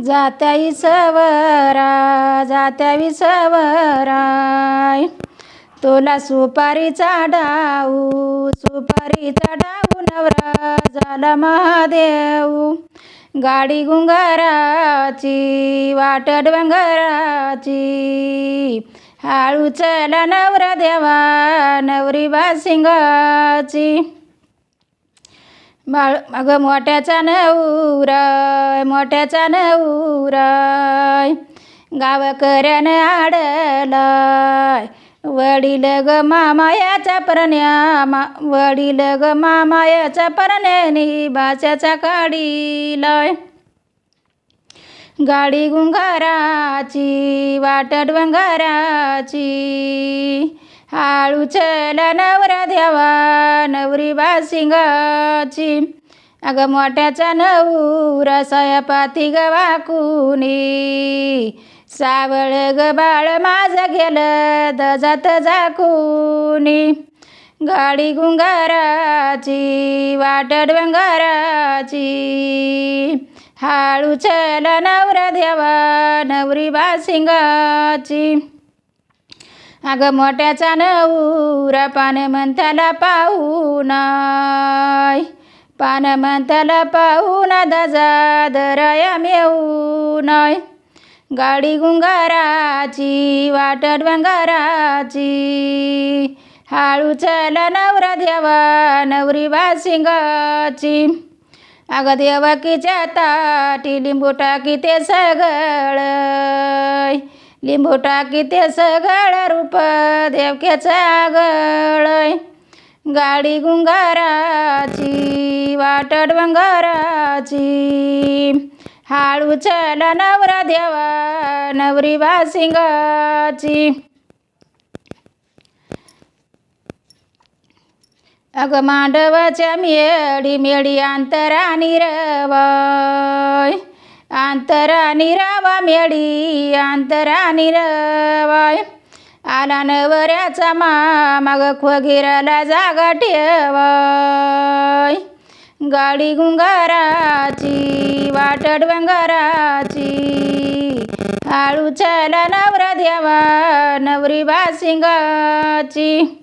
जात्या विसवराय तुला सुपारीचा डाऊ नवरा झाला महादेव. गाडी गुंगाराची वाट डोंगराची हाळू चला नवरा देवा नवरी बाशिंगाची. अगं मोठ्याचा नवराय गावकऱ्यानं आडलाय. वडील ग मामायाचा परण्यानी बाच्याचा काढीलाय. गाडी गुंगाराची वाट डोंगराची हाळू चला नवरा देवा नवरी बाशिंगाची. अगं मोठ्याचा नवरा सयापाती गवाकुनी सावळ ग बाळ माझं गेलं दजात झाकुनी. गाडी गुंगाराची वाट डोंगराची हाळू चला नवरा देवा नवरी बाशिंगाची. अगं मोठ्याचा नवरा पानमंथाला पाहून दजा दराया मेऊनाय. गाडी गुंगाराची वाट डोंगराची हाळू चला नवरा देवा नवरी बाशिंगाची. अगं देवकीच्या ताटी लिंबू टाकी ते सगळ रूप देवक्याचं आगळय. गाडी गुंगाराची वाट डोंगराची हाळू चला नवरा देवा नवरी बाशिंगाची. अगं मांडवाच्या मेडी अंतरानी रवा मेडी अंतरानी रवाय. आला नवऱ्याचा माग खोगिराला जागा ठेवाय. गाडी गुंगाराची वाट डोंगराची हाळू चला नवरा देवा नवरी बाशिंगाची.